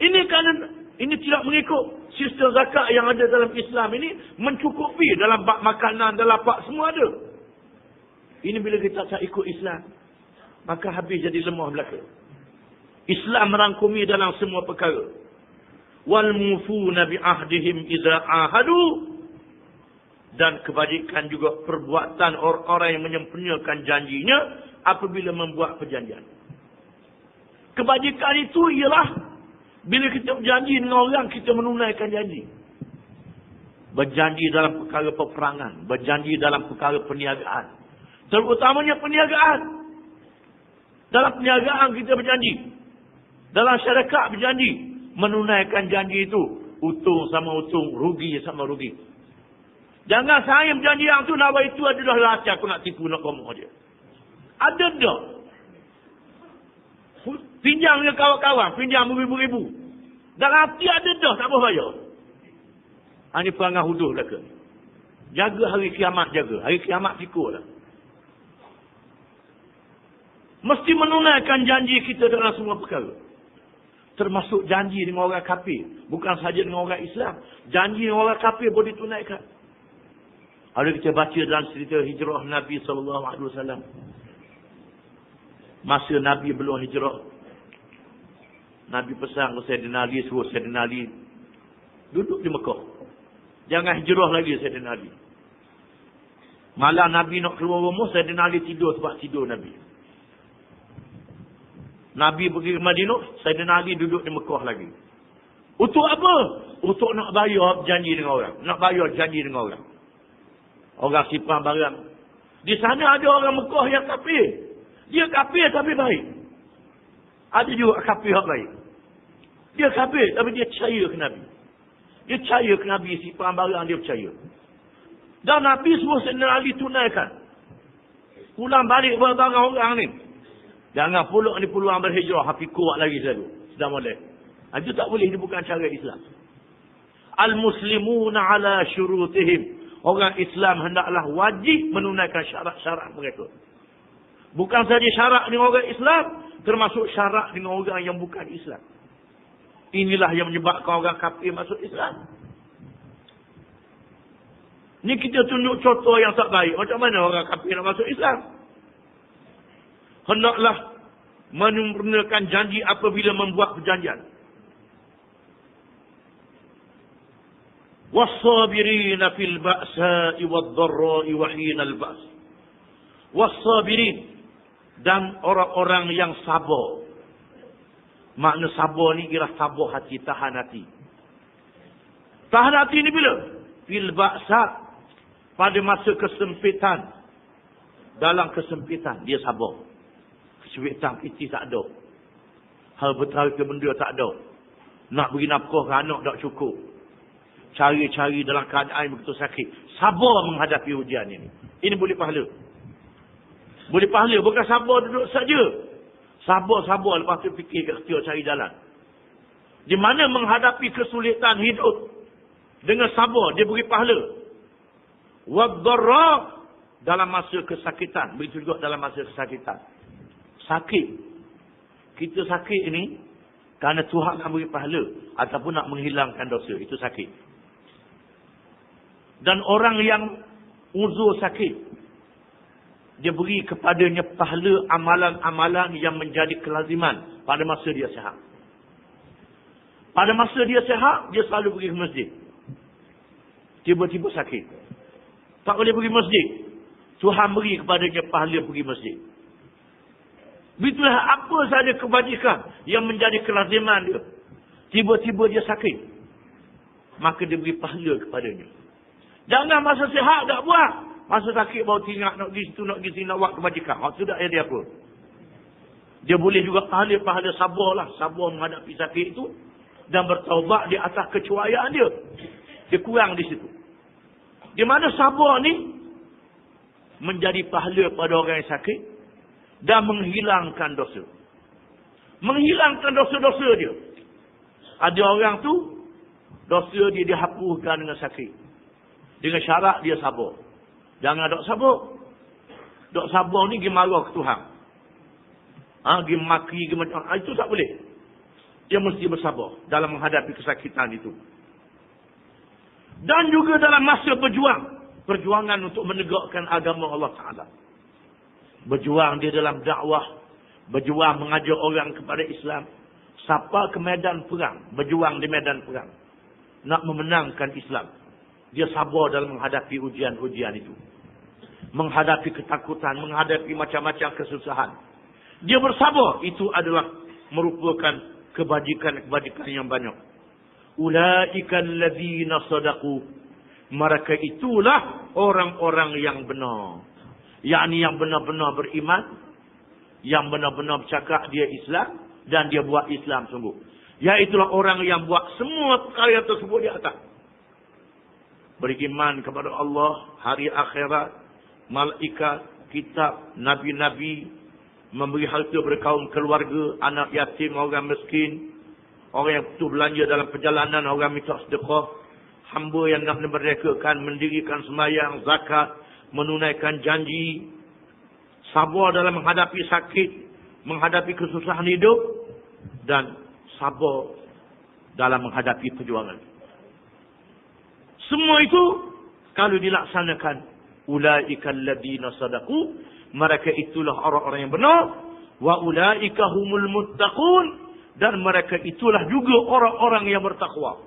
Ini tidak mengikut sistem zakat yang ada dalam Islam ini, mencukupi dalam bab makanan, dalam bab semua ada. Ini bila kita tak ikut Islam, maka habis jadi lemah belaka. Islam merangkumi dalam semua perkara. Wal mufuna bi ahdihim idza ahadu. Dan kebajikan juga perbuatan orang-orang yang menyempurnakan janjinya apabila membuat perjanjian. Kebajikan itu ialah bila kita berjanji dengan orang, kita menunaikan janji. Berjanji dalam perkara peperangan, berjanji dalam perkara perniagaan. Terutamanya perniagaan. Dalam perniagaan kita berjanji. Dalam syarikat berjanji. Menunaikan janji itu. Untung sama untung, rugi sama rugi. Jangan saya berjanji yang tu, nak itu adalah rahsia aku nak tipu, nak komok dia. Ada tak? Pinjam dengan kawan-kawan, pinjam beribu-ribu. Dalam hati ada dah, tak boleh bayar. Ini perangai huduh lah ke? Jaga hari kiamat, jaga. Hari kiamat pikul lah. Mesti menunaikan janji kita dalam semua perkara. Termasuk janji dengan orang kafir. Bukan sahaja dengan orang Islam. Janji dengan orang kafir boleh ditunaikan. Ada kita baca dalam cerita hijrah Nabi SAW. Masa Nabi belum hijrah, Nabi pesan ke Sayyidina Ali, suruh Sayyidina Ali duduk di Mekah. Jangan hijrah lagi Sayyidina Ali. Malam Nabi nak keluar rumah, Sayyidina Ali tidur tempat tidur Nabi. Nabi pergi ke Madinah, Sayyidina Ali duduk di Mekah lagi. Untuk apa? Untuk nak bayar janji dengan orang. Nak bayar janji dengan orang. Orang simpan barang. Di sana ada orang Mekah yang kafir. Dia kafir tapi baik. Ada juga kafir yang baik. Dia kafir tapi dia percaya ke Nabi. Dia percaya ke Nabi, simpan barang dia percaya. Dan Nabi semua Sayyidina Ali tunaikan. Pulang balik barang orang ni. Jangan pulak ni peluang berhijrah. Hafi kuat lagi selalu. Sudah boleh. Itu tak boleh. Ini bukan cara Islam. Al-Muslimuna ala syurutihim. Orang Islam hendaklah wajib menunaikan syarat-syarat mereka. Bukan saja syarat dengan orang Islam, termasuk syarat dengan orang yang bukan Islam. Inilah yang menyebabkan orang kafir masuk Islam. Ni kita tunjuk contoh yang tak baik. Macam mana orang kafir nak masuk Islam? Hendaklah menyempurnakan janji apabila membuat perjanjian. والصابرين في البأساء والضراء وحين البأس. والصابرين, dan orang-orang yang sabar. Makna sabar ni kira sabar hati, tahan hati. Tahan hati ni bila? Fil ba'sa, pada masa kesempitan. Dalam kesempitan dia sabar. Kesempitan piti tak ada. Hal bertara ke benda tak ada. Nak beri nafkah ke anak tak cukup. Cari-cari dalam keadaan begitu sakit. Sabar menghadapi ujian ini. Ini boleh pahala. Boleh pahala. Bukan sabar duduk saja. Sabar-sabar lepas tu fikir ikhtiar cari jalan. Di mana menghadapi kesulitan hidup. Dengan sabar dia beri pahala. Waddarra, dalam masa kesakitan. Begitu juga dalam masa kesakitan. Sakit. Kita sakit ini kerana Tuhan nak beri pahala. Ataupun nak menghilangkan dosa. Itu sakit. Dan orang yang uzur sakit, dia beri kepadanya pahala amalan-amalan yang menjadi kelaziman pada masa dia sihat. Pada masa dia sihat, dia selalu pergi ke masjid. Tiba-tiba sakit. Tak boleh pergi masjid. Tuhan beri kepadanya pahala pergi masjid. Begitulah apa saja kebajikan yang menjadi kelaziman dia. Tiba-tiba dia sakit. Maka dia beri pahala kepadanya. Jangan masa sihat tak buat. Masa sakit baru tinggal nak pergi situ, nak pergi sini, nak buat kebajikan. Waktu tak ada apa. Dia boleh juga pahala sabarlah. Sabar menghadapi sakit itu. Dan bertaubat di atas kecuaian dia. Dia kurang di situ. Di mana sabar ni menjadi pahala pada orang yang sakit. Dan menghilangkan dosa. Menghilangkan dosa-dosa dia. Ada orang tu, dosa dia dihapuskan dengan sakit. Dengan syarat dia sabar. Jangan dok sabar. Dok sabar ni pergi marah ke Tuhan. Pergi maki, pergi macam. Itu tak boleh. Dia mesti bersabar dalam menghadapi kesakitan itu. Dan juga dalam masa berjuang. Perjuangan untuk menegakkan agama Allah Ta'ala. Berjuang dia dalam dakwah. Berjuang mengajar orang kepada Islam. Siapa ke medan perang. Berjuang di medan perang. Nak memenangkan Islam. Dia sabar dalam menghadapi ujian-ujian itu. Menghadapi ketakutan. Menghadapi macam-macam kesusahan. Dia bersabar. Itu adalah merupakan kebajikan-kebajikan yang banyak. Ulaika alladzina sadaqu. Mereka itulah orang-orang yang benar. Yakni yang benar-benar beriman. Yang benar-benar bercakap dia Islam. Dan dia buat Islam sungguh. Iaitulah orang yang buat semua perkara tersebut di atas. Beriman kepada Allah, hari akhirat, malaikat, kitab, nabi-nabi, memberi harta kepada kaum keluarga, anak yatim, orang miskin, orang yang butuh belanja dalam perjalanan, orang minta sedekah, hamba yang nak memerdekakan, mendirikan sembahyang, zakat, menunaikan janji, sabar dalam menghadapi sakit, menghadapi kesusahan hidup, dan sabar dalam menghadapi perjuangan. Semua itu kalau dilaksanakan, ulaikal ladzina sadaqu, mereka itulah orang-orang yang benar, wa ulaika humul muttaqun, dan mereka itulah juga orang-orang yang bertakwa.